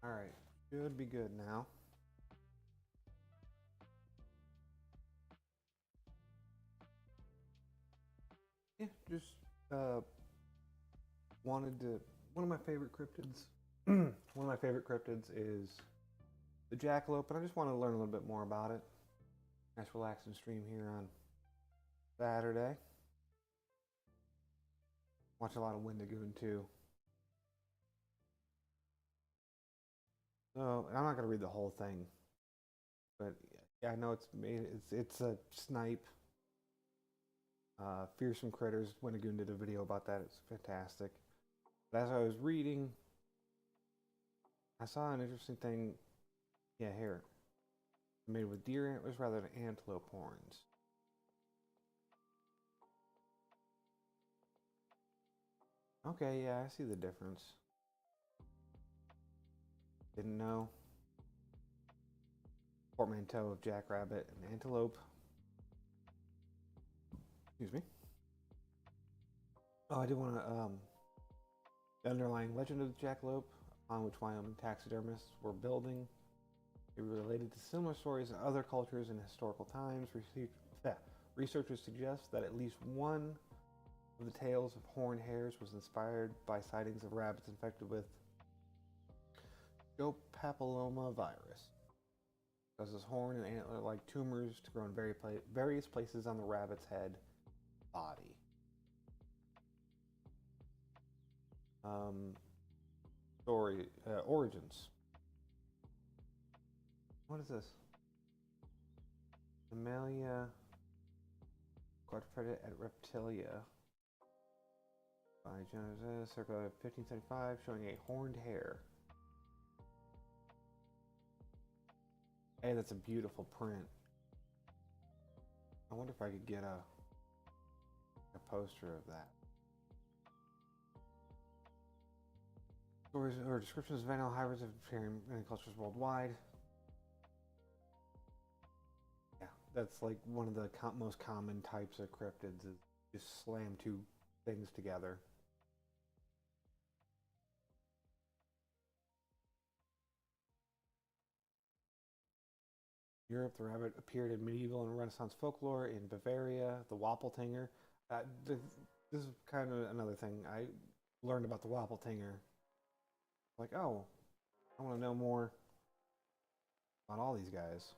Alright, should be good now. Yeah, just wanted to. One of my favorite cryptids. One of my favorite cryptids is the jackalope, and I just want to learn a little bit more about it. Nice relaxing stream here on Saturday. Watch a lot of Wendigoon too. So I'm not gonna read the whole thing, but yeah, I know it's made. It's a snipe. Fearsome Critters. Wendigoon did a video about that. It's fantastic. But as I was reading, I saw an interesting thing. Yeah, here. Made with deer antlers rather than antelope horns. Okay, yeah, I see the difference. Didn't know. Portmanteau of jackrabbit and antelope. Excuse me. Oh, I did want to, the underlying legend of the jackalope, on which Wyoming taxidermists were building. It related to similar stories in other cultures in historical times. Researchers suggest that at least one of the tales of horned hares was inspired by sightings of rabbits infected with papilloma virus. Causes horn and antler-like tumors to grow in various places on the rabbit's head body. Origins. What is this? Mammalia quadruped at Reptilia by Genesis, circa 1575, showing a horned hare. Hey, that's a beautiful print. I wonder if I could get a poster of that. Stories or descriptions of animal hybrids appearing in cultures worldwide. Yeah, that's like one of the most common types of cryptids is just slam two things together. Europe, the rabbit appeared in medieval and Renaissance folklore in Bavaria, the Wapeltinger. This is kind of another thing. I learned about the Wapeltinger. Like, oh, I want to know more about all these guys.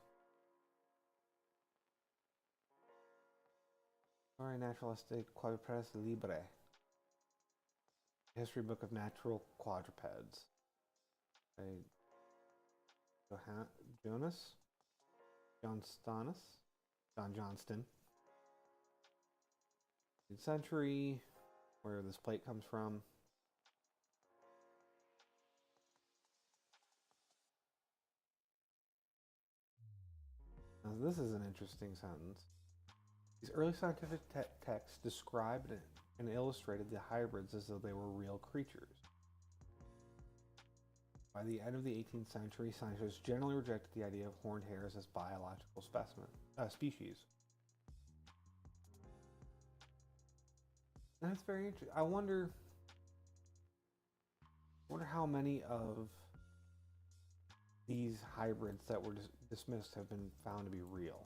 Story Naturalistic Quadrupeds Libre. History Book of Natural Quadrupeds. John Johnston. Mid-century, where this plate comes from. Now, this is an interesting sentence. These early scientific texts described and illustrated the hybrids as though they were real creatures. By the end of the 18th century, scientists generally rejected the idea of horned hares as biological species. That's very interesting. I wonder how many of these hybrids that were dismissed have been found to be real.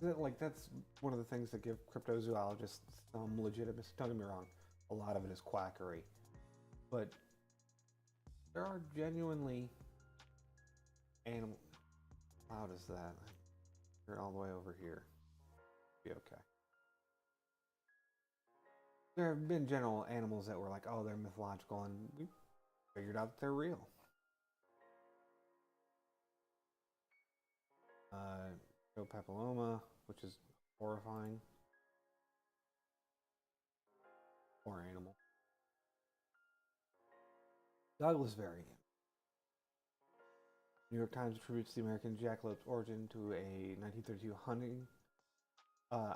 Like, that's one of the things that give cryptozoologists some legitimacy. Don't get me wrong, a lot of it is quackery. But there are genuinely animal. How loud is that? You're all the way over here. Be okay. There have been general animals that were like, oh, they're mythological, and we figured out that they're real. Papilloma, which is horrifying. Poor animal. Douglas variant. New York Times attributes the American jackalope's origin to a 1932 hunting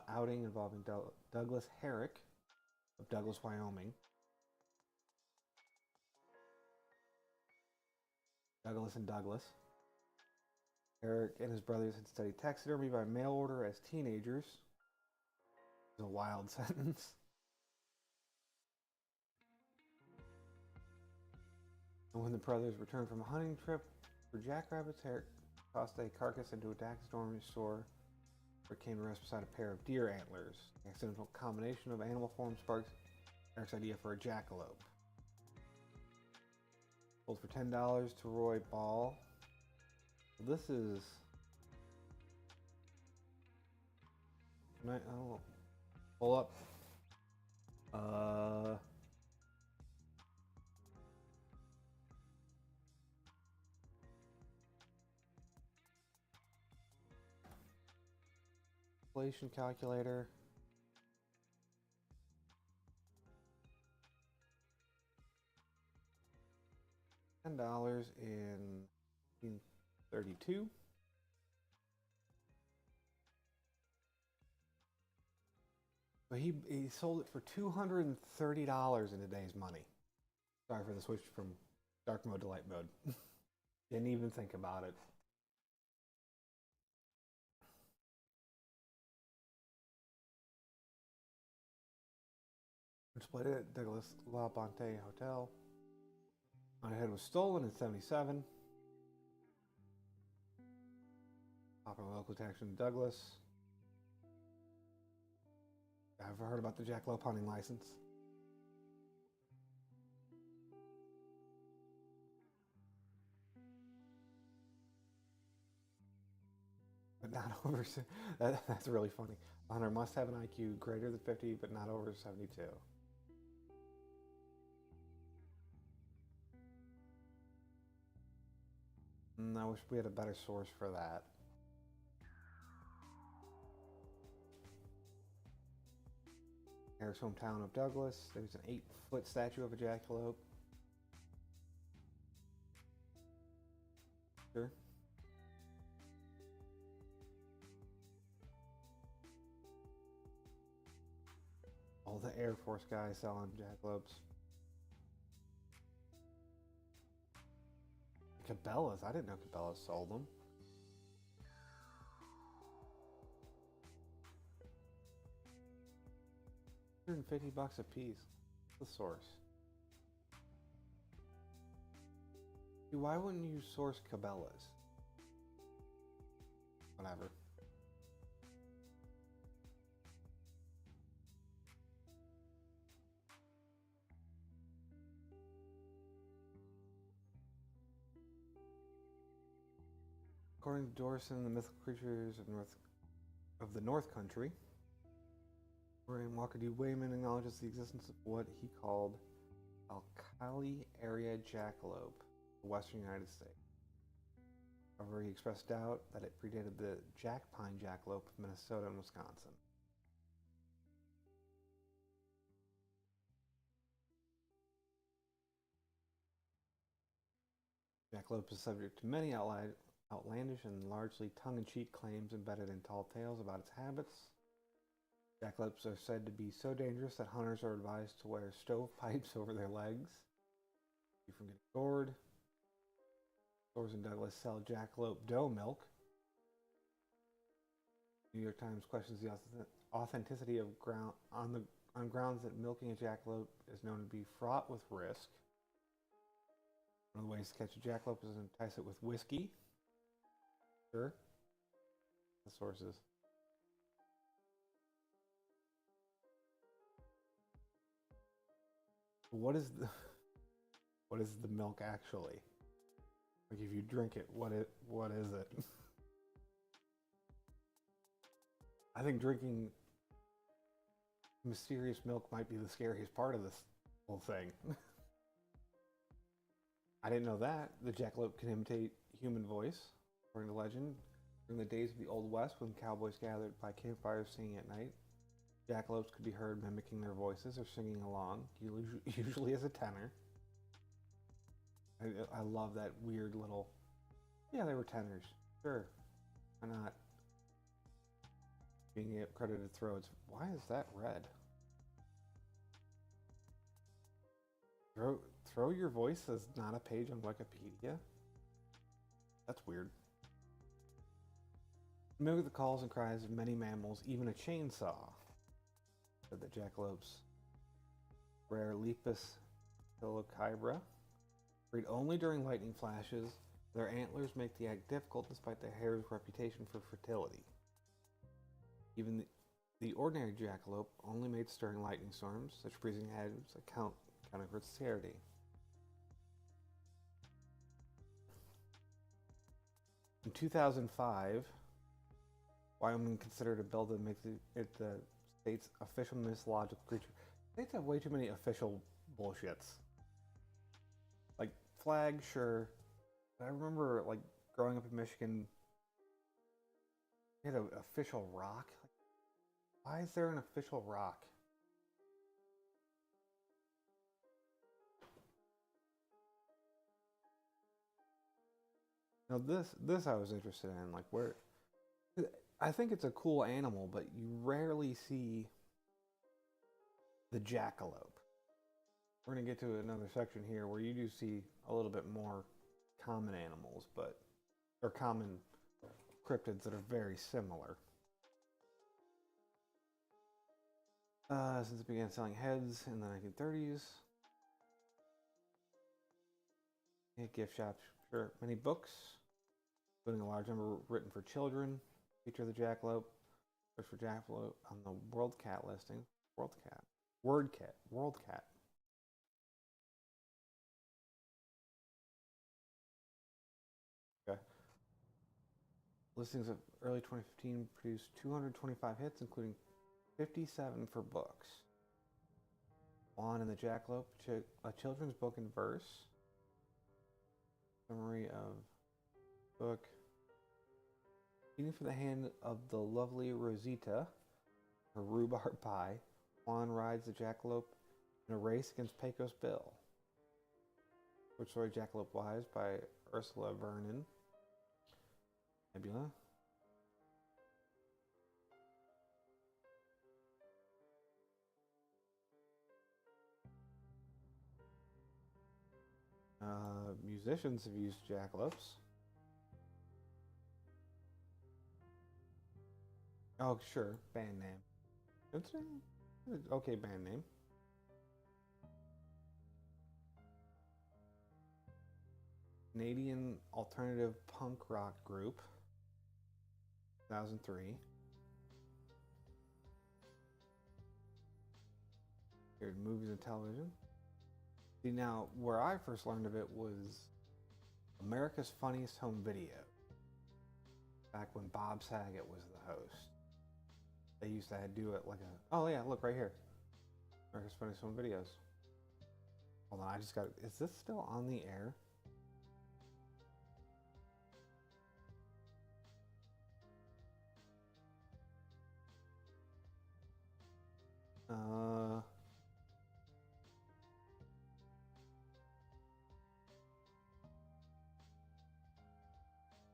outing involving Douglas Herrick of Douglas, Wyoming. Douglas and Douglas. Herrick and his brothers had studied taxidermy by mail order as teenagers. It's a wild sentence. When the brothers returned from a hunting trip for jackrabbits, Eric tossed a carcass into a taxidermy store where it came to rest beside a pair of deer antlers. The accidental combination of animal forms sparks Eric's idea for a jackalope. Sold for $10 to Roy Ball. This is... Oh, pull up. Inflation calculator. $10 in 1932. But he sold it for $230 in today's money. Sorry for the switch from dark mode to light mode. Didn't even think about it. Displayed it at Douglas La Bonte Hotel. My head was stolen in '77. Popular local attraction in Douglas. Ever heard about the jackalope hunting license? But not over. That's really funny. A hunter must have an IQ greater than 50, but not over 72. I wish we had a better source for that. Eric's hometown of Douglas. There's an 8-foot statue of a jackalope. Sure. All the Air Force guys selling jackalopes. Cabela's. I didn't know Cabela's sold them. $150 a piece. The source. Dude, why wouldn't you source Cabela's? Whatever. According to Dorson, the mythical creatures of the North Country, wherein Walker D. Wayman acknowledges the existence of what he called alkali area jackalope, the western United States. However, he expressed doubt that it predated the jack pine jackalope of Minnesota and Wisconsin. Jackalope is subject to many outlandish and largely tongue-in-cheek claims embedded in tall tales about its habits. Jackalopes are said to be so dangerous that hunters are advised to wear stovepipes over their legs to keep from getting gored. Stores in Douglas sell jackalope doe milk. New York Times questions the authenticity of on grounds that milking a jackalope is known to be fraught with risk. One of the ways to catch a jackalope is to entice it with whiskey. Sure. The sources. What is the milk actually? Like if you drink it, what is it? I think drinking mysterious milk might be the scariest part of this whole thing. I didn't know that. The jackalope can imitate human voice, according to legend. During the days of the Old West, when cowboys gathered by campfires singing at night, jackalopes could be heard mimicking their voices or singing along, usually as a tenor. I love that weird little... Yeah, they were tenors. Sure. Why not? Being credited throats. Why is that red? Throw your voice as not a page on Wikipedia? That's weird. Mimic the calls and cries of many mammals, even a chainsaw. Said the jackalopes. Rare Lepus philocybra. Breed only during lightning flashes. Their antlers make the act difficult despite their hair's reputation for fertility. Even the ordinary jackalope only mates during lightning storms. Such breeding habits accounting for its rarity. In 2005, Wyoming considered a bill that makes it the state's official mythological creature. States have way too many official bullshits. Like, flag, sure. But I remember, like, growing up in Michigan, we had an official rock. Like, why is there an official rock? Now, this I was interested in. Like, where... I think it's a cool animal, but you rarely see the jackalope. We're going to get to another section here where you do see a little bit more common animals, or common cryptids that are very similar. Since it began selling heads in the 1930s. Gift shops, sure. Many books, including a large number written for children, feature the jackalope. Search for jackalope on the World Cat listing. World Cat. Okay. Listings of early 2015 produced 225 hits, including 57 for books. Juan and the Jackalope, a children's book in verse. Summary of book. Eating for the hand of the lovely Rosita, her rhubarb pie. Juan rides the jackalope in a race against Pecos Bill. Short story Jackalope Wives by Ursula Vernon. Nebula. Musicians have used jackalopes. Oh, sure. Band name. It's an okay band name. Canadian alternative punk rock group. 2003. Here's movies and television. See, now, where I first learned of it was America's Funniest Home Video. Back when Bob Saget was the host. They used to do it like a... Oh, yeah, look right here. America's Funniest Home Videos. Hold on, I just got... Is this still on the air?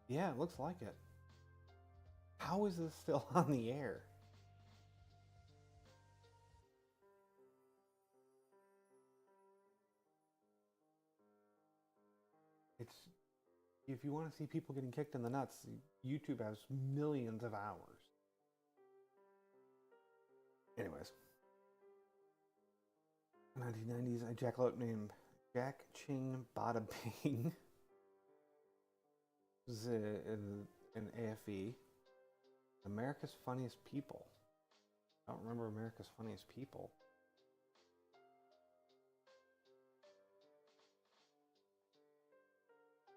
Yeah, it looks like it. How is this still on the air? It's... If you want to see people getting kicked in the nuts, YouTube has millions of hours. Anyways. 1990s, a jackalope named Jack Ching Bada Bing. This is an AFE. America's Funniest People. I don't remember America's Funniest People.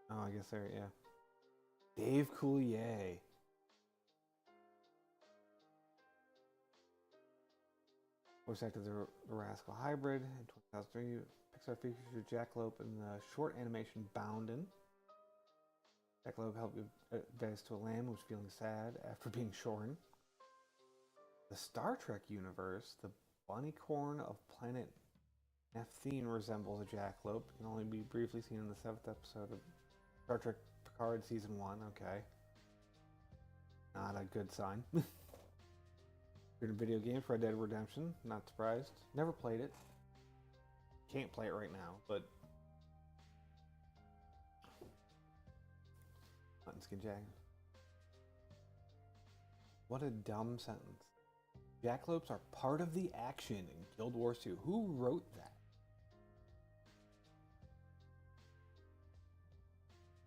Oh, I guess there, yeah. Dave Coulier. Voice acted the Rascal Hybrid in 2003. Pixar featured Jackalope in the short animation Boundin'. Jackalope helped advice to a lamb who was feeling sad after being shorn. The Star Trek universe, the bunnycorn of planet Nephthene resembles a jackalope. Can only be briefly seen in the 7th episode of Star Trek Picard Season 1. Okay. Not a good sign. Here's a video game for Red Dead Redemption. Not surprised. Never played it. Can't play it right now, but... Hunting Skin Jack. What a dumb sentence. Jackalopes are part of the action in Guild Wars 2. Who wrote that?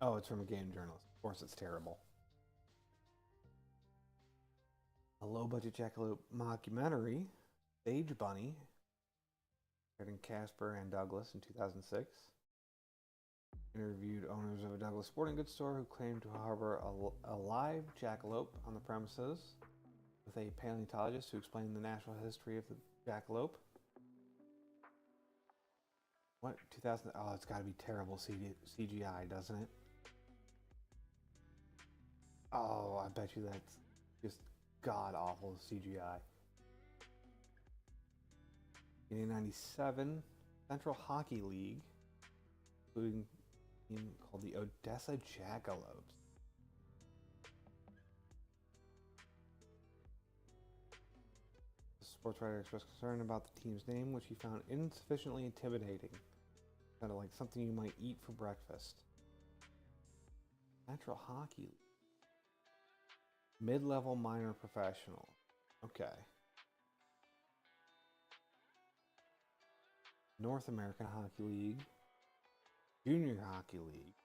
Oh, it's from a game journalist. Of course, it's terrible. A low-budget jackalope mockumentary, Stage Bunny, starring Casper and Douglas in 2006. Interviewed owners of a Douglas sporting goods store who claimed to harbor a live jackalope on the premises, with a paleontologist who explained the natural history of the jackalope. What? 2000? Oh, it's got to be terrible CGI, doesn't it? Oh, I bet you that's just god-awful CGI. 1997, Central Hockey League, including a team called the Odessa Jackalopes. The sports writer expressed concern about the team's name, which he found insufficiently intimidating. Sounded like something you might eat for breakfast. Central Hockey League. Mid-level minor professional. Okay. North American Hockey League. Junior Hockey League.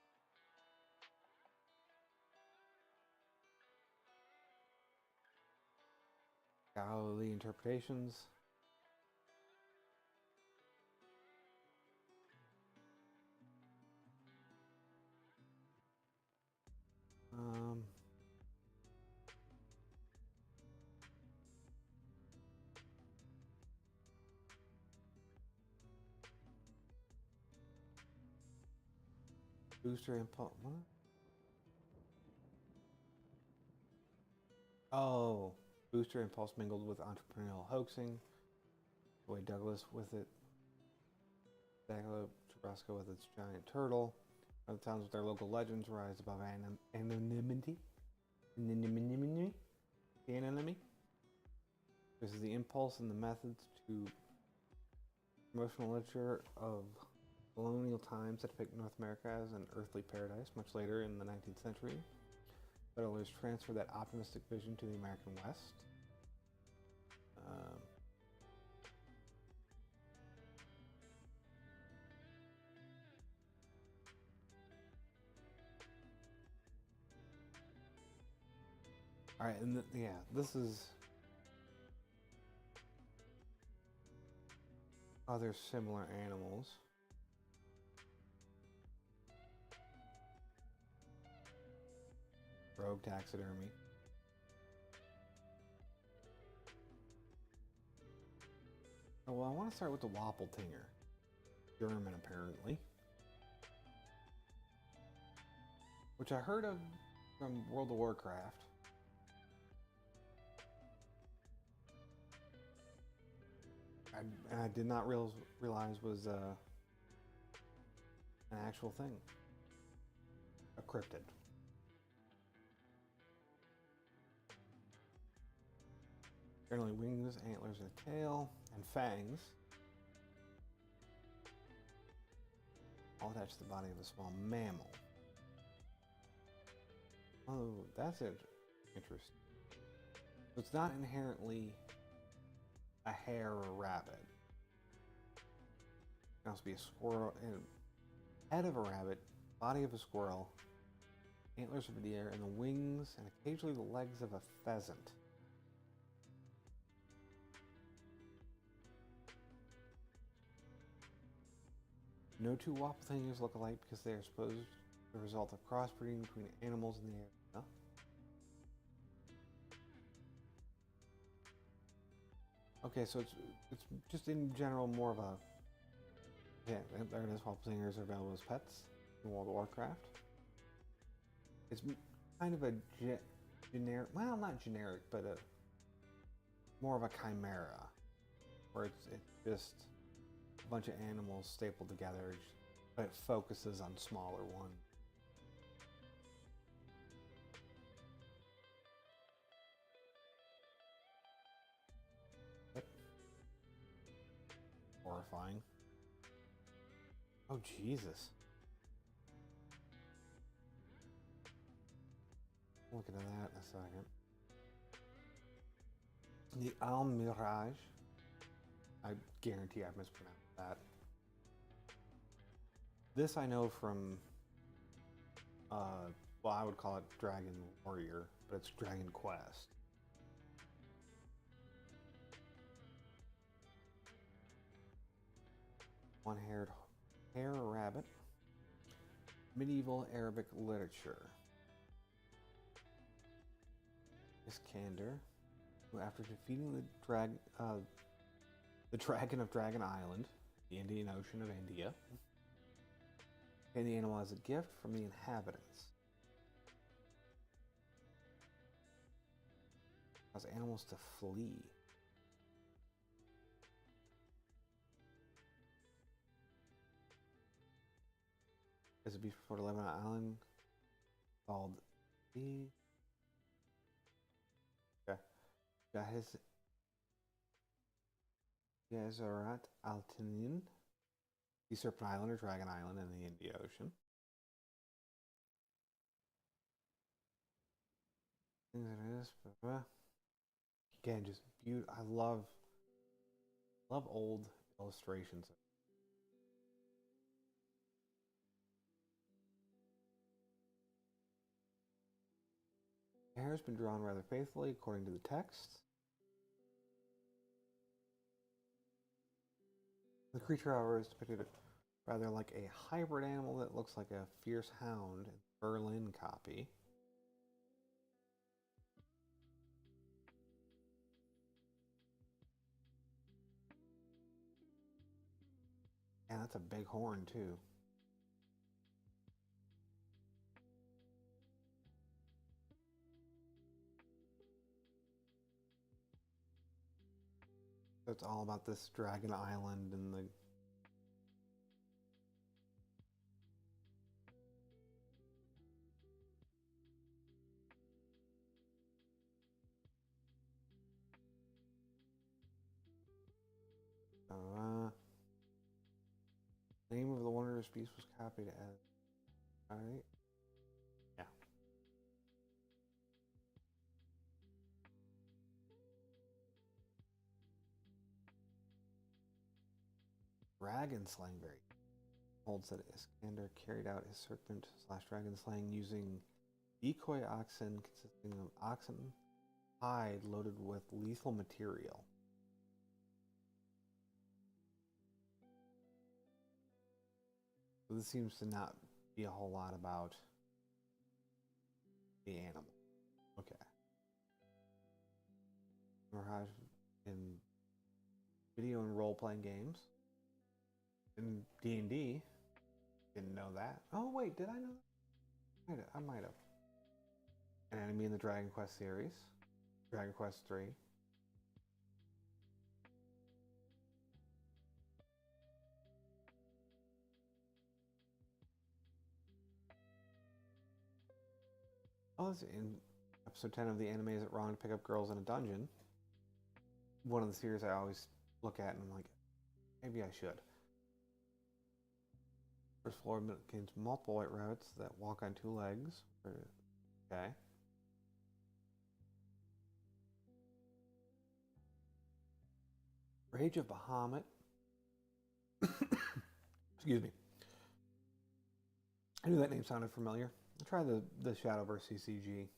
Scholarly interpretations. Booster impulse. What? Oh, booster impulse mingled with entrepreneurial hoaxing. Boy Douglas with it. Jackalope, Tabasco with its giant turtle. Other towns with their local legends rise above anonymity. Anonymity. This is the impulse and the methods to promotional literature of colonial times that depict North America as an earthly paradise. Much later in the 19th century, settlers transferred that optimistic vision to the American West. All right, and yeah, this is other similar animals. Rogue taxidermy. Oh, well, I want to start with the Wapeltinger. German, apparently. Which I heard of from World of Warcraft. I did not realize was an actual thing. A cryptid. Generally wings, antlers, and a tail, and fangs. All attached to the body of a small mammal. Oh, that's interesting. So it's not inherently a hare or a rabbit. It can also be a squirrel, head of a rabbit, body of a squirrel, antlers of a deer, and the wings and occasionally the legs of a pheasant. No two Wapeltingers look alike because they are supposed the result of crossbreeding between animals in the area. Okay, so it's just in general more of a there it is. Wapeltingers are available as pets in World of Warcraft. It's kind of a generic, well, not generic, but more of a chimera, where it's just a bunch of animals stapled together, but it focuses on smaller ones. Horrifying. Oh, Jesus. Look into that in a second. The Almirage. I guarantee I've mispronounced that. This I know from well, I would call it Dragon Warrior, but it's Dragon Quest. One-haired hare rabbit. Medieval Arabic literature. Iskander, who after defeating the dragon of Dragon Island, the Indian Ocean of India, and the animal as a gift from the inhabitants. Cause animals to flee. There's a beast before to live on an island called the Gazarat Altinin, the Serpent Island or Dragon Island in the Indian Ocean. Again, just beautiful. I love old illustrations. The hair has been drawn rather faithfully according to the text. The creature, however, is depicted rather like a hybrid animal that looks like a fierce hound in the Berlin copy. And that's a big horn too. So it's all about this Dragon Island and the name of the wondrous beast was copied as. Alright. Yeah. Dragon slaying berry holds that Iskander carried out his serpent/dragon slaying using decoy oxen consisting of oxen hide loaded with lethal material. So this seems to not be a whole lot about the animal. Okay. Mirage in video and role-playing games. In D&D. Didn't know that. Oh wait, did I know that? I might have. An enemy in the Dragon Quest series. Dragon Quest 3. Oh, this in episode 10 of the anime Is It Wrong to Pick Up Girls in a Dungeon? One of the series I always look at and I'm like, maybe I should. First floor contains multiple white rabbits that walk on two legs. Okay. Rage of Bahamut. Excuse me. I knew that name sounded familiar. I'll try the Shadowverse CCG.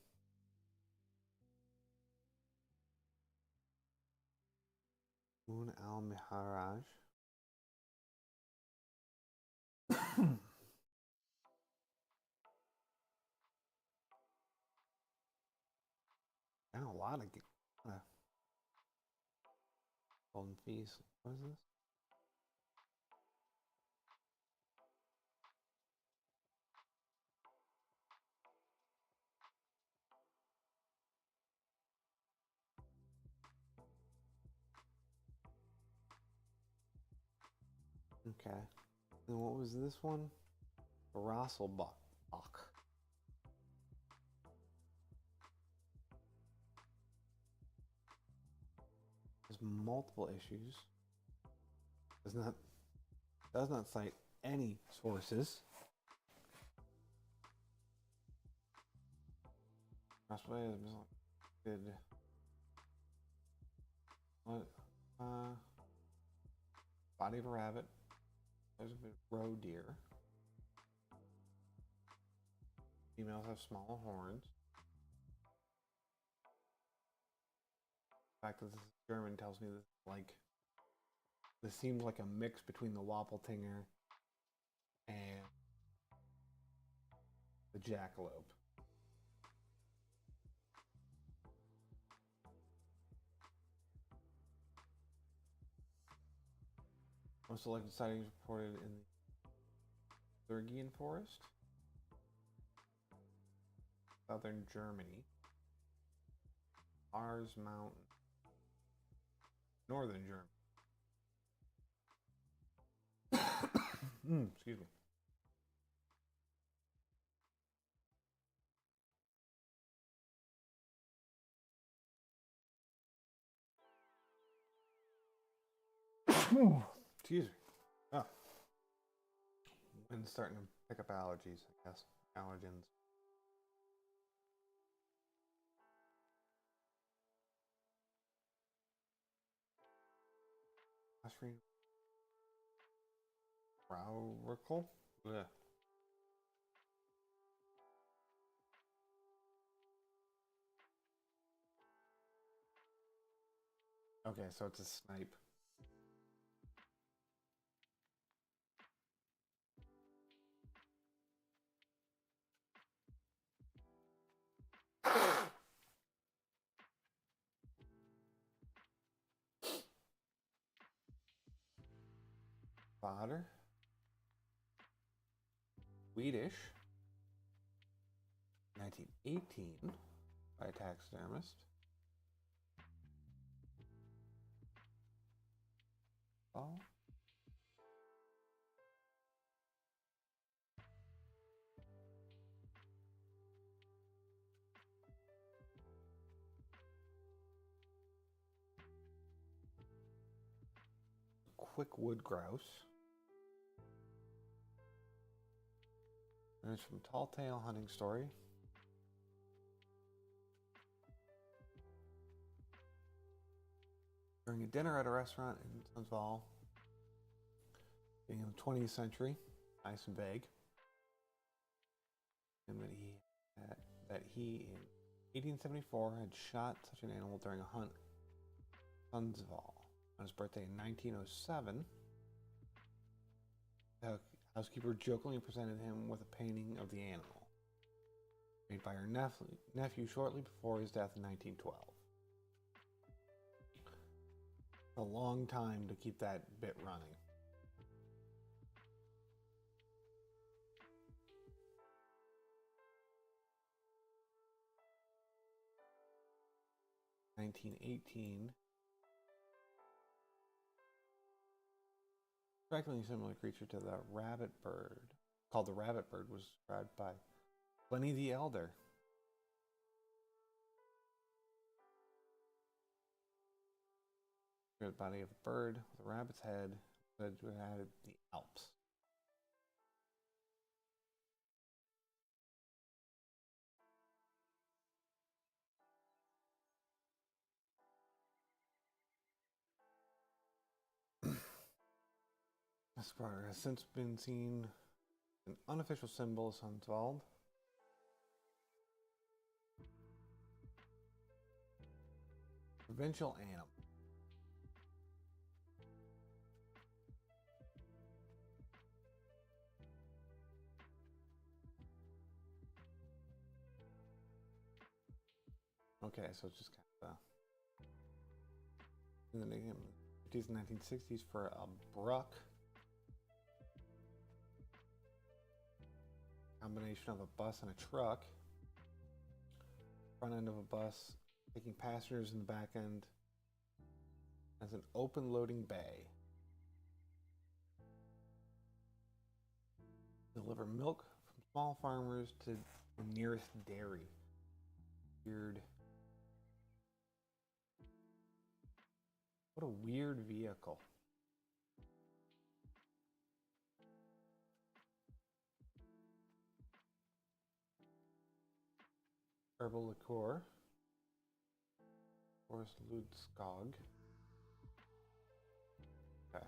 Moon Al Miharaj. And a lot of Golden Feast. What is this? Okay. And what was this one? Rasselbach. There's multiple issues. Does not cite any sources. Crossway did body of a rabbit. There's a bit roe deer. Females have smaller horns. The fact that this is German tells me this this seems like a mix between the Wapeltinger and the jackalope. Most selected sightings reported in the Thurgian forest, southern Germany, Ars Mountain, northern Germany. Excuse me. Excuse me. Oh. Wind's starting to pick up allergies, I guess. Allergens. Mushroom. Raurical? Yeah. Okay, so it's a snipe. Fodder. Swedish. 1918 by a taxidermist. Oh. Quick wood grouse. And it's from Tall Tale Hunting Story. During a dinner at a restaurant in Sundsvall, being in the 20th century, nice and vague, and that he in 1874 had shot such an animal during a hunt in Sundsvall. On his birthday in 1907, the housekeeper jokingly presented him with a painting of the animal, made by her nephew shortly before his death in 1912. A long time to keep that bit running. In 1918, strikingly similar creature to the rabbit bird, called the rabbit bird, was described by Pliny the Elder. The body of a bird with a rabbit's head, said to have had the Alps. This bird has since been seen an unofficial symbol of Sundsvall. Provincial animal. Okay, so it's just kind of in the 50s and 1960s for a bruck. Combination of a bus and a truck. Front end of a bus taking passengers in the back end as an open loading bay. Deliver milk from small farmers to the nearest dairy. Weird. What a weird vehicle. Herbal liqueur. Forest Ludskog. Okay.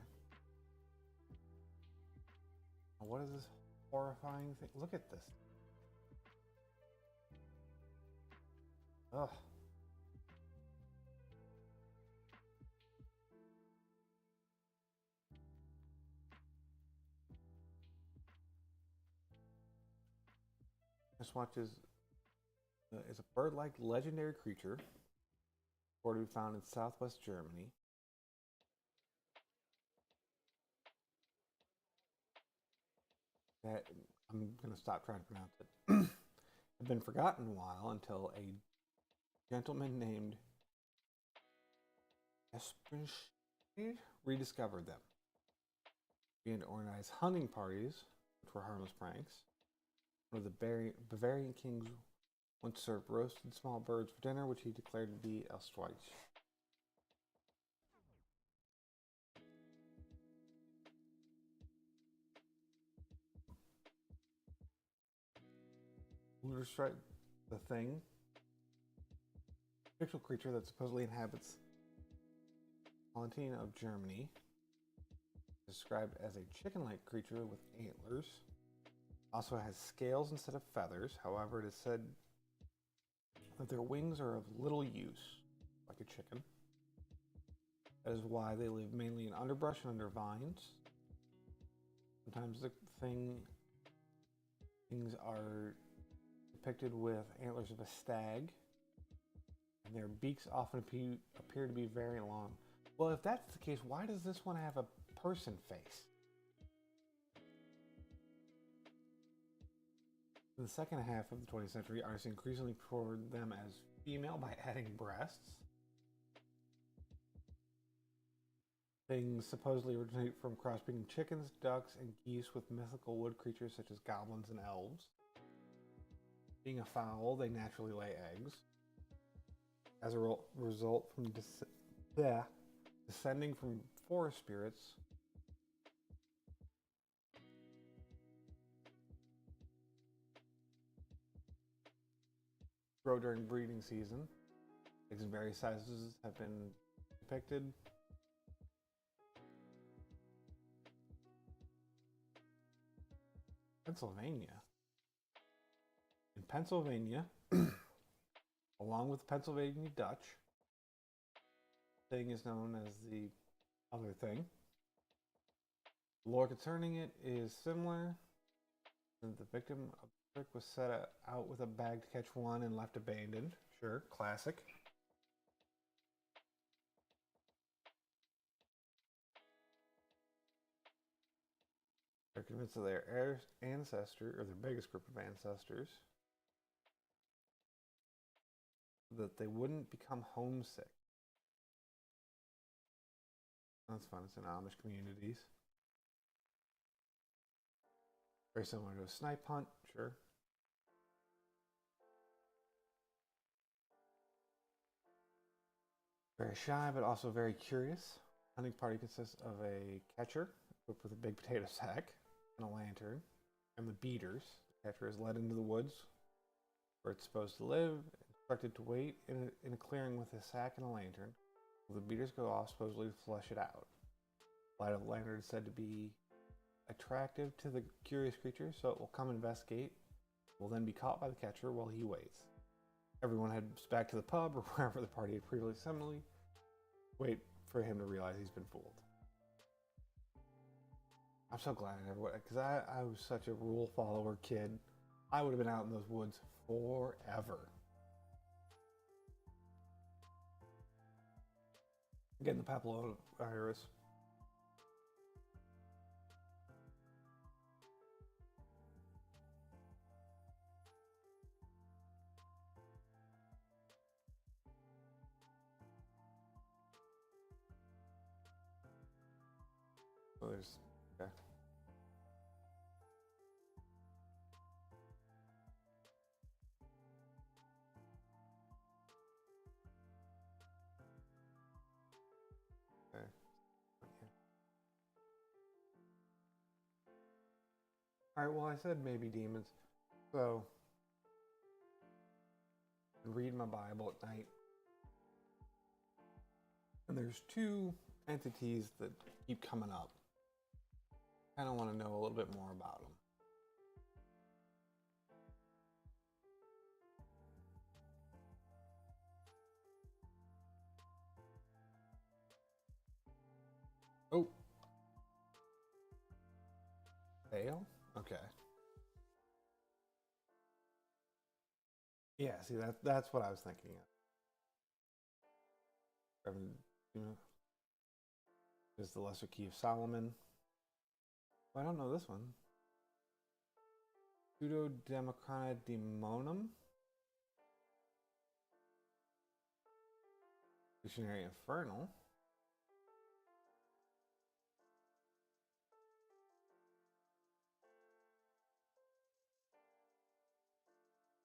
Now what is this horrifying thing? Look at this. Ugh. This watch is a bird-like legendary creature, or to be found in southwest Germany. That I'm going to stop trying to pronounce it. Had been forgotten a while until a gentleman named Espenstein rediscovered them. He began to organize hunting parties, which were harmless pranks. One of the Bavarian kings once served roasted small birds for dinner, which he declared to be Elstweich. Luderstrike, the Thing, fictional creature that supposedly inhabits Palatine of Germany, described as a chicken-like creature with antlers. Also has scales instead of feathers. However, it is said that their wings are of little use, like a chicken. That is why they live mainly in underbrush and under vines. Sometimes the things are depicted with antlers of a stag, and their beaks often appear to be very long. Well, if that's the case, why does this one have a person face? In the second half of the 20th century, artists increasingly referred them as female by adding breasts. Things supposedly originate from crossbreeding chickens, ducks, and geese with mythical wood creatures such as goblins and elves. Being a fowl, they naturally lay eggs. As a result from descending from forest spirits, grow during breeding season. Eggs in various sizes have been depicted. Pennsylvania. In Pennsylvania, along with the Pennsylvania Dutch, thing is known as the other thing. The lore concerning it is similar. The victim of the trick was set out with a bag to catch one and left abandoned. Sure, classic. They're convinced of their ancestor, or their biggest group of ancestors, that they wouldn't become homesick. That's fun. It's in Amish communities. Very similar to a snipe hunt, sure. Very shy, but also very curious. Hunting party consists of a catcher equipped with a big potato sack and a lantern, and the beaters. The catcher is led into the woods where it's supposed to live, instructed to wait in a clearing with a sack and a lantern. Well, the beaters go off supposedly to flush it out. The light of the lantern is said to be attractive to the curious creature, so it will come investigate. Will then be caught by the catcher while he waits. Everyone heads back to the pub or wherever the party had previously assembly. Wait for him to realize he's been fooled. I'm so glad I never went, because I was such a rule follower kid. I would have been out in those woods forever. Getting the papillomavirus. So there's, okay. Okay. Alright, well I said maybe demons. So, I read my Bible at night. And there's two entities that keep coming up. I kind of want to know a little bit more about them. Baal? Okay. Yeah, see that's what I was thinking of. You know, is the Lesser Key of Solomon. I don't know this one. Pseudo-Democrata Demonum. Dictionary Infernal.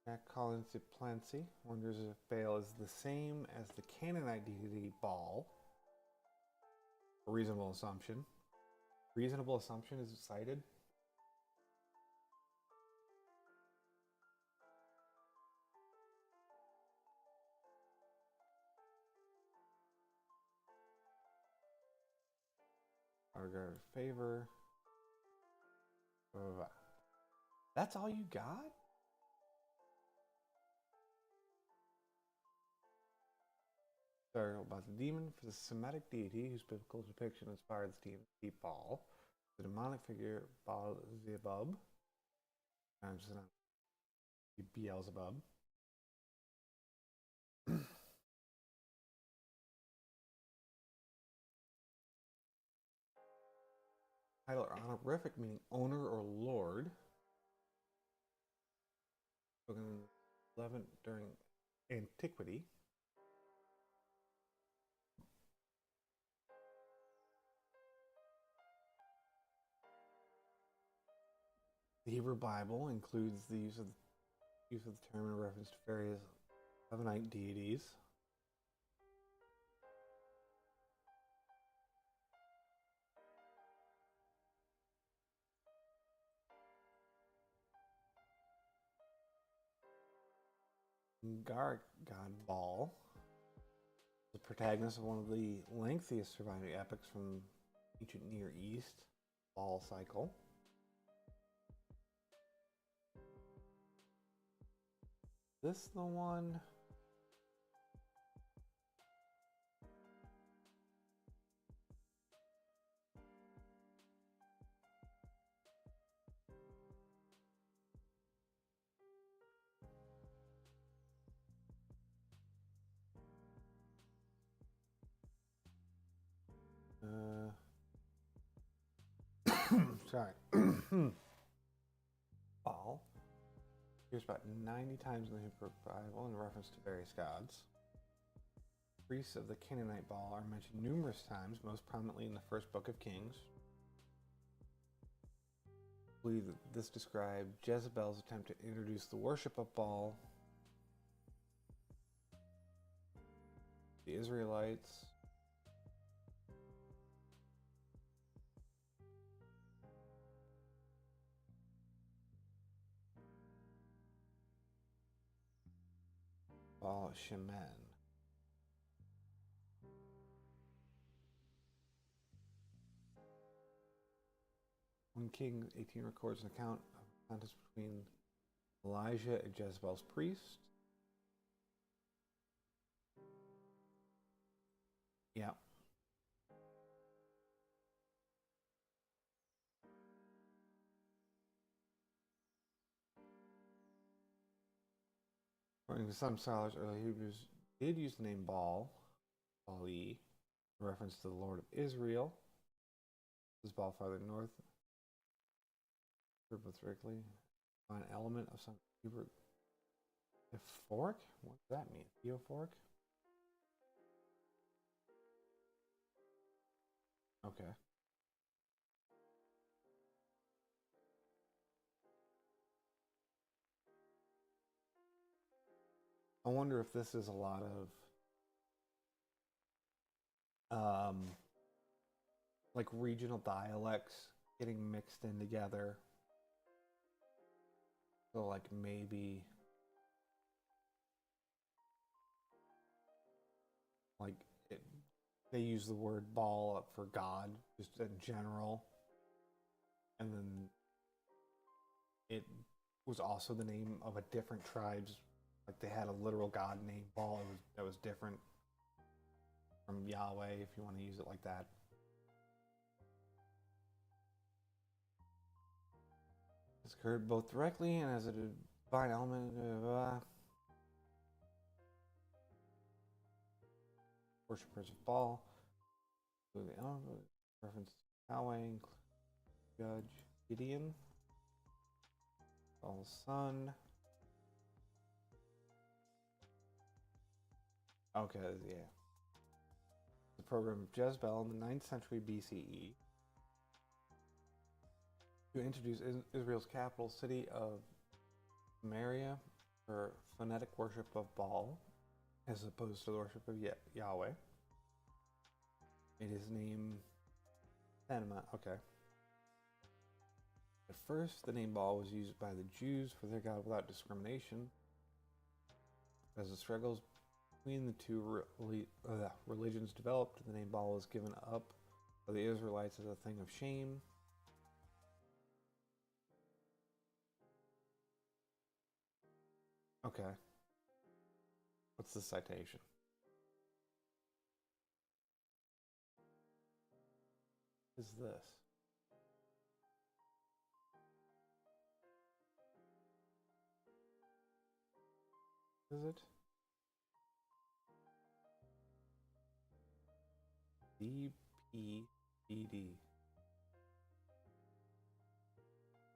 Jack Collins de Plancy wonders if Baal is the same as the Canaanite deity Baal. A reasonable assumption. Reasonable assumption is cited. Regard favor. That's all you got? Sorry about the demon for the Semitic deity whose biblical depiction inspired the team to keep Baal. The demonic figure Baal Zebub. I'm just not Beelzebub. Title or honorific meaning owner or lord. Spoken in Levant during antiquity. The Hebrew Bible includes the use of the term in reference to various Levanite deities. God Baal, the protagonist of one of the lengthiest surviving epics from ancient Near East, Baal cycle. This the one? Sorry. Baal appears about 90 times in the Hebrew Bible in reference to various gods. Priests of the Canaanite Baal are mentioned numerous times, most prominently in the first book of Kings. I believe that this described Jezebel's attempt to introduce the worship of Baal. The Israelites. Baal Shemen. One King 18 records an account of a contest between Elijah and Jezebel's priest. Yeah. According to some scholars, early Hebrews did use the name Baal, Baali, in reference to the Lord of Israel. This is Baal farther north. Rhetorically, an element of some Hebrew. Theophoric? What does that mean? Theophoric? Okay. I wonder if this is a lot of like regional dialects getting mixed in together. So like maybe like they use the word Baal for God just in general, and then it was also the name of a different tribe's. Like they had a literal god named Baal that was different from Yahweh, if you want to use it like that. This occurred both directly and as a divine element of worshippers of Baal. So the element reference to Yahweh, Judge Gideon, Saul's son. Okay, yeah. The program of Jezebel in the 9th century BCE to introduce Israel's capital city of Samaria for phonetic worship of Baal as opposed to the worship of Yahweh. It is named Anima. Okay. At first, the name Baal was used by the Jews for their god without discrimination. As the struggles between the two religions developed, the name Baal was given up by the Israelites as a thing of shame. Okay. What's the citation? Is this? Is it? DPBD.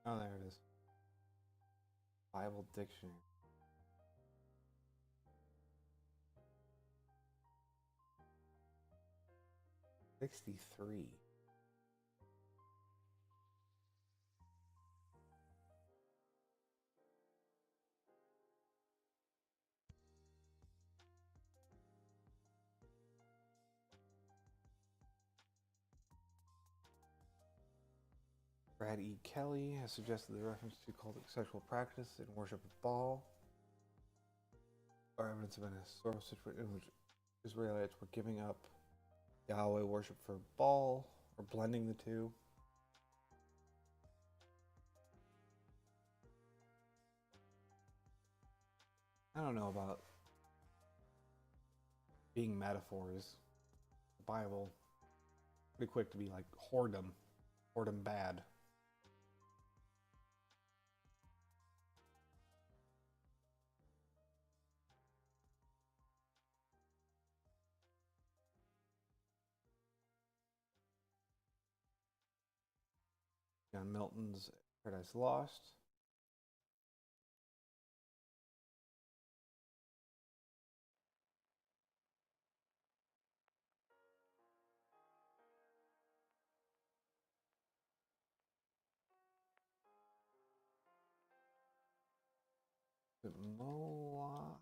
Oh, there it is. Bible Dictionary. 63. Brad E. Kelly has suggested the reference to cultic sexual practice in worship of Baal are evidence of an historical situation in which Israelites were giving up Yahweh worship for Baal or blending the two. I don't know about being metaphors. The Bible pretty quick to be like whoredom bad. John Milton's Paradise Lost. Moloch.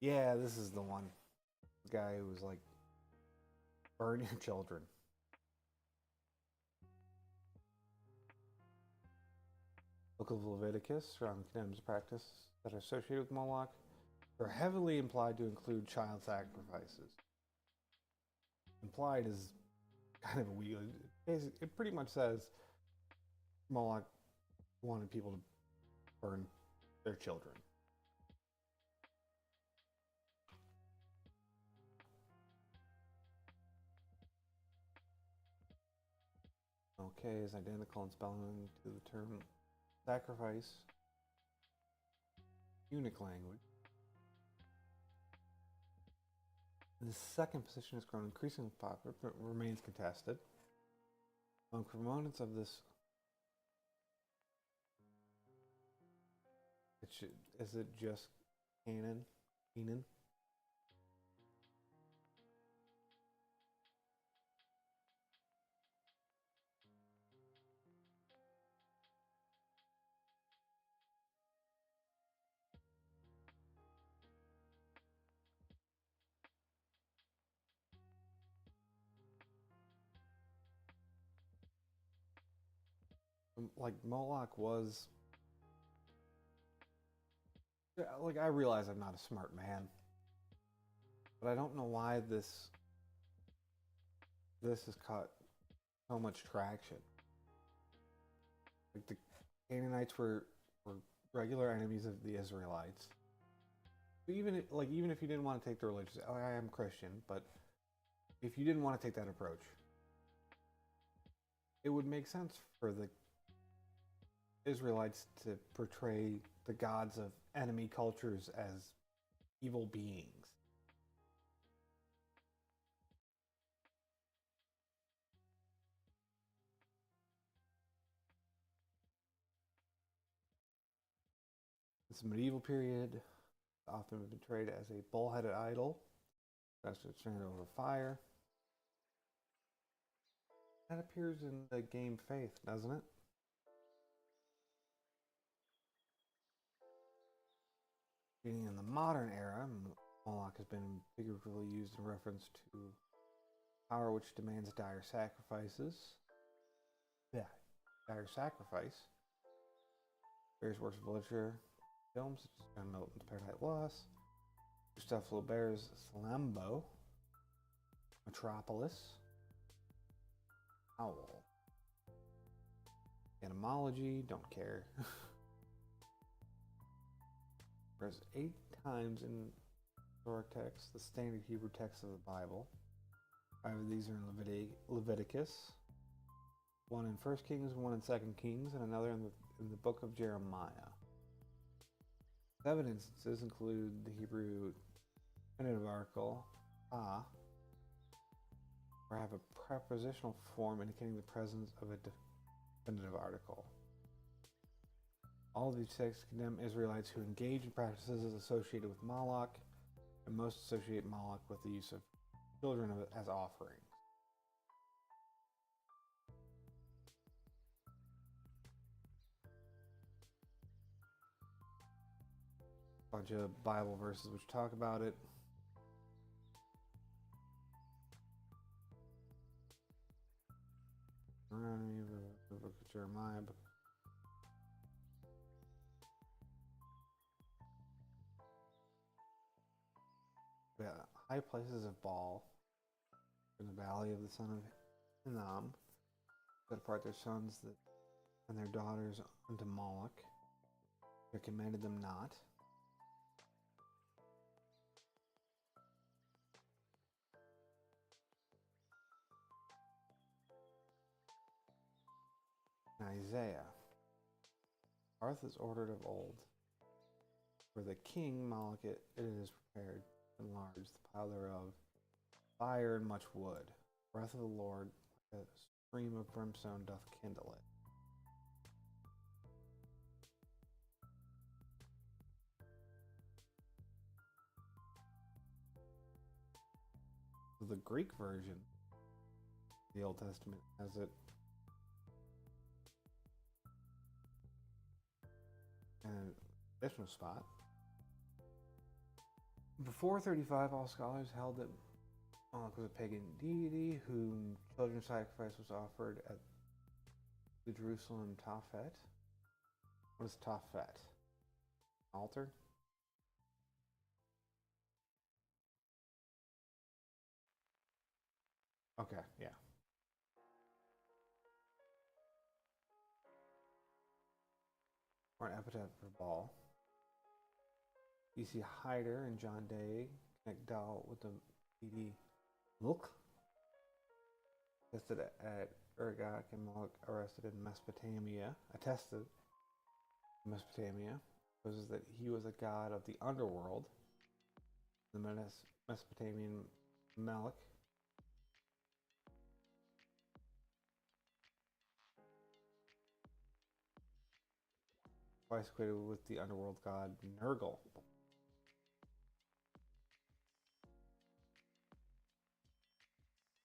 Yeah, this is the one. The guy who was like, burn your children. Book of Leviticus condemns practice that are associated with Moloch. They're heavily implied to include child sacrifices. Implied is kind of a weird. It pretty much says Moloch wanted people to burn their children. Okay is identical in spelling to the term sacrifice. Unique language. The second position has grown increasingly popular, but remains contested. Among proponents of this, is it just Canaan? Like Moloch was, like, I realize I'm not a smart man, but I don't know why this has caught so much traction. Like, the Canaanites were regular enemies of the Israelites. even if you didn't want to take the religious, I am Christian, but if you didn't want to take that approach, it would make sense for the Israelites to portray the gods of enemy cultures as evil beings. It's a medieval period, often portrayed as a bull-headed idol that's turned over fire. That appears in the game Faith, doesn't it? Beginning in the modern era, Moloch has been figuratively used in reference to power which demands dire sacrifices. Yeah, dire sacrifice. Various works of literature, films such as John Milton's Paradise Lost, Gustave Flaubert's Salammbô, Metropolis, Owl. Etymology, don't care. There's 8 times in historic texts, the standard Hebrew text of the Bible. 5 of these are in Leviticus, 1 in 1 Kings, 1 in 2 Kings, and another in the book of Jeremiah. 7 instances include the Hebrew infinitive article, or have a prepositional form indicating the presence of a definitive article. All of these texts condemn Israelites who engage in practices associated with Moloch, and most associate Moloch with the use of children as offerings. A bunch of Bible verses which talk about it. The book of Jeremiah. Yeah, high places of Baal in the valley of the son of Hinnom set apart their sons and their daughters unto Moloch. They commanded them not. Isaiah. Hearth is ordered of old. For the king Moloch it is prepared, enlarged the pile thereof, fire and much wood. Breath of the Lord, like a stream of brimstone doth kindle it. So the Greek version of the Old Testament has it in an additional spot. Before 35, all scholars held that Moloch was a pagan deity whom children's sacrifice was offered at the Jerusalem Tophet. What is Tophet? Altar? Okay, yeah. Or an epithet for Baal. You see Hyder and John Day connect Dal with the deity Mulk. Tested at Urgak and Moloch arrested in Mesopotamia. Attested in Mesopotamia. Supposes that he was a god of the underworld. The Mesopotamian Moloch. Twice equated with the underworld god Nergal.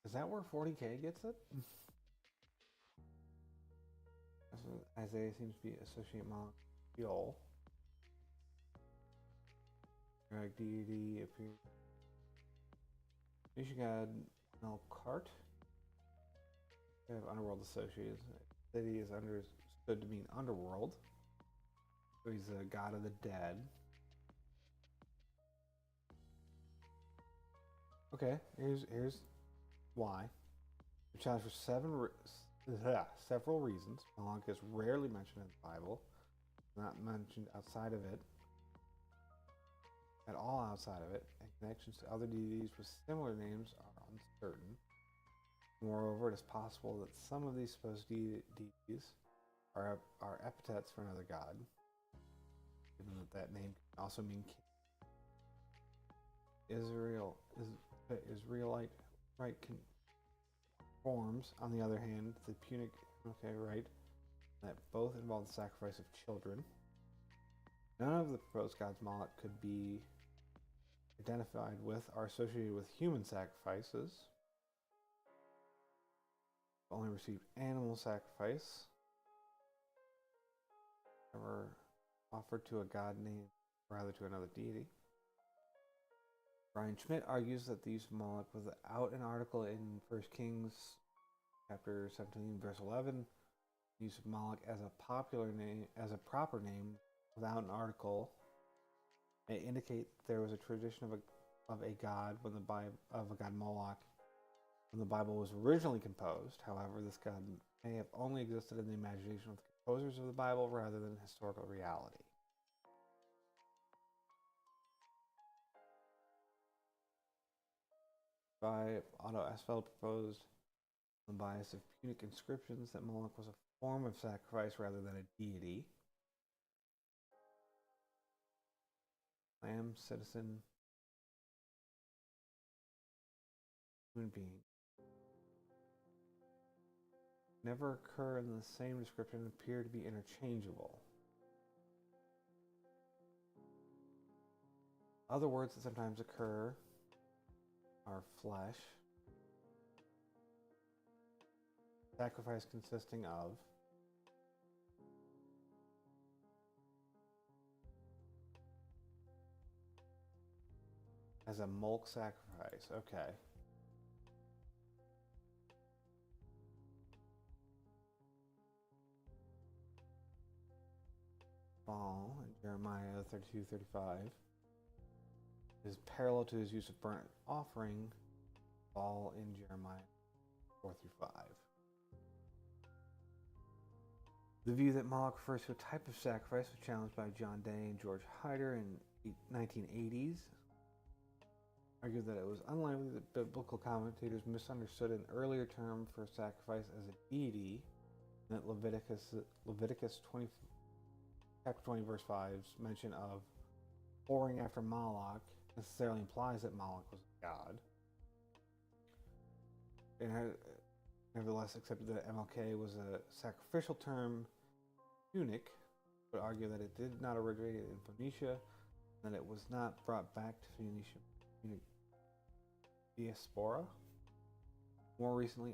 Is that where 40K gets it? Isaiah seems to be associated Moloch Sheol. Deity appears. Nation god Melkart. They have underworld associated. City is understood to mean underworld. So he's a god of the dead. Okay, here's why. The challenge for several reasons. Moloch is rarely mentioned in the Bible, not mentioned outside of it. at all outside of it, and connections to other deities with similar names are uncertain. Moreover, it is possible that some of these supposed deities are epithets for another god, given that name can also mean king. Israelite rite forms, on the other hand, the Punic rite that both involve the sacrifice of children. None of the proposed gods Moloch could be identified with are associated with human sacrifices. Only received animal sacrifice, never offered to a god name, rather to another deity. Brian Schmidt argues that the use of Moloch without an article in 1 Kings chapter 17 verse 11, the use of Moloch as a popular name, as a proper name without an article, may indicate there was a tradition of a god when the of a god Moloch when the Bible was originally composed. However, this god may have only existed in the imagination of the composers of the Bible rather than historical reality. By Otto Asfeld proposed on the bias of Punic inscriptions that Moloch was a form of sacrifice rather than a deity. Lamb, citizen, human being never occur in the same description and appear to be interchangeable. Other words that sometimes occur are flesh, sacrifice consisting of, as a mulk sacrifice. Okay. Baal in Jeremiah 32:35 is parallel to his use of burnt offering, Baal in Jeremiah 4-5. The view that Moloch refers to a type of sacrifice was challenged by John Day and George Hyder in 1980s. Argued that it was unlikely that biblical commentators misunderstood an earlier term for sacrifice as a deity, and that Leviticus 20, chapter 20, verse 5's mention of whoring after Moloch necessarily implies that Moloch was a god. It nevertheless accepted that MLK was a sacrificial term, Punic, but argued that it did not originate in Phoenicia, and that it was not brought back to Punic diaspora. More recently,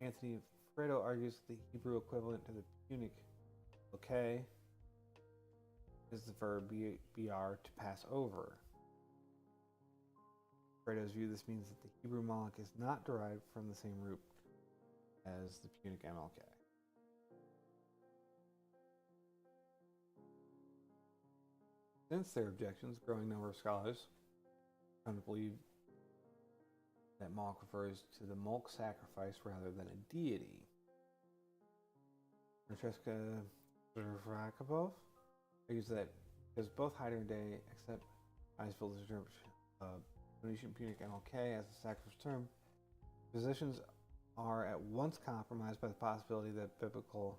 Anthony Fredo argues that the Hebrew equivalent to the Punic okay is the verb br, to pass over. Fredo's view, this means that the Hebrew Moloch is not derived from the same root as the Punic MLK. Since their objections, a growing number of scholars come to believe that Moloch refers to the mulk sacrifice rather than a deity. Francesca Zervakabov argues that because both Hyder and Day accept Eisfeld's interpretation of Phoenician Punic MLK as a sacrifice term, positions are at once compromised by the possibility that biblical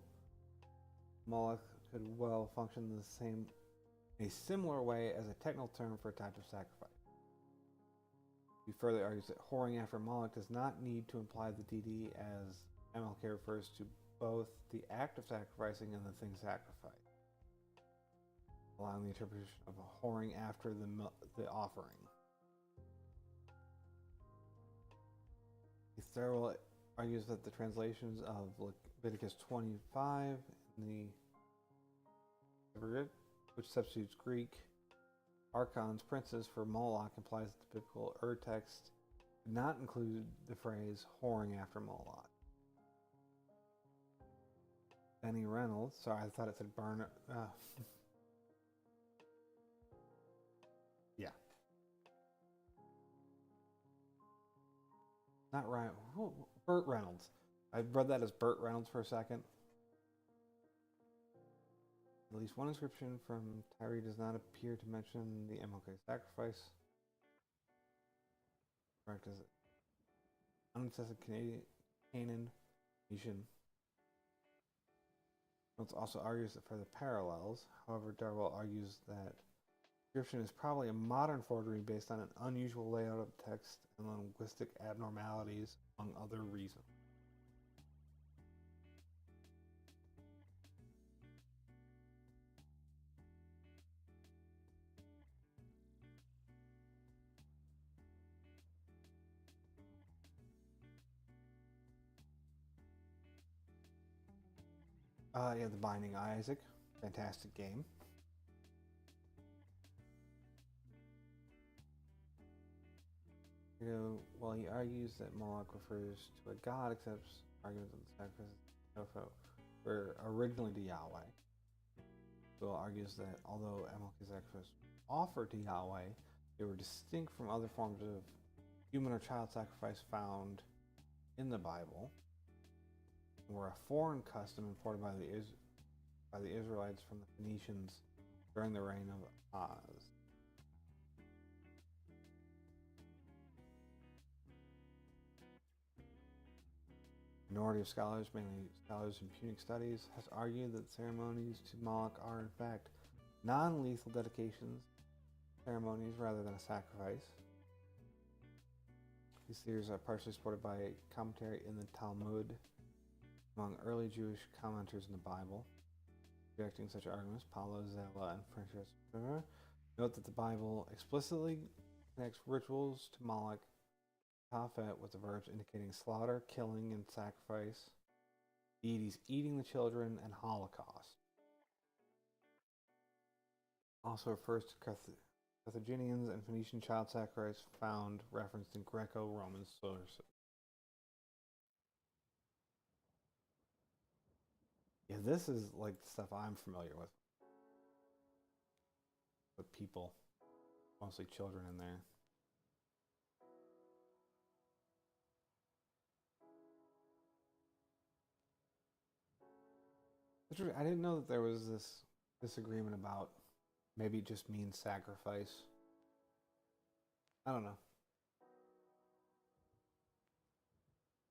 Moloch could well function in a similar way as a technical term for a type of sacrifice. He further argues that whoring after Moloch does not need to imply the deity, as MLK refers to both the act of sacrificing and the thing sacrificed, allowing the interpretation of a whoring after the offering. He thoroughly argues that the translations of Leviticus 25 in the Hebrew, which substitutes Greek archons, princes, for Moloch, implies that the biblical text did not include the phrase whoring after Moloch. Benny Reynolds, sorry, I thought it said Barn. Yeah. Not Ryan. Burt Reynolds. I read that as Burt Reynolds for a second. At least one inscription from Tyre does not appear to mention the MLK sacrifice. Correct as unancested Canaan nation. Notes also argues that for the parallels. However, Darwell argues that the inscription is probably a modern forgery based on an unusual layout of text and linguistic abnormalities, among other reasons. Yeah, The Binding Isaac. Fantastic game. While he argues that Moloch refers to a god, accepts arguments that the sacrifices were originally to Yahweh. Will argues that although MLK sacrifices offered to Yahweh, they were distinct from other forms of human or child sacrifice found in the Bible, and were a foreign custom imported by the Israelites from the Phoenicians during the reign of Oz. Minority of scholars, mainly scholars in Punic studies, has argued that ceremonies to Moloch are in fact non-lethal dedications ceremonies rather than a sacrifice. These theories are partially supported by a commentary in the Talmud among early Jewish commenters in the Bible. Rejecting such arguments, Paulo Zella and Francesco note that the Bible explicitly connects rituals to Moloch Tophet with the verbs indicating slaughter, killing, and sacrifice, deities eating the children, and Holocaust. Also refers to Carthaginians and Phoenician child sacrifice found referenced in Greco-Roman sources. Yeah, this is like stuff I'm familiar with. With people, mostly children in there. I didn't know that there was this disagreement about maybe it just means sacrifice. I don't know.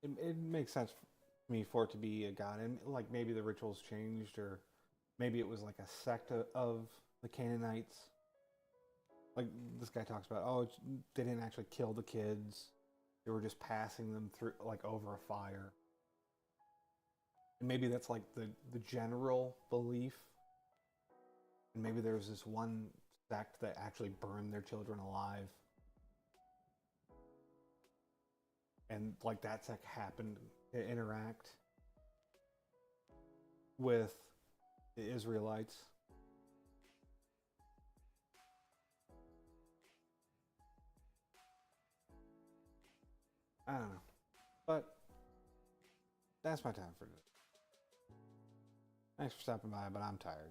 It makes sense to me for it to be a god, and like maybe the rituals changed, or maybe it was like a sect of the Canaanites. Like this guy talks about, oh, they didn't actually kill the kids; they were just passing them through, like over a fire. And maybe that's like the general belief. And maybe there's this one sect that actually burned their children alive. And like that sect happened to interact with the Israelites. I don't know. But that's my time for today. Thanks for stopping by, but I'm tired.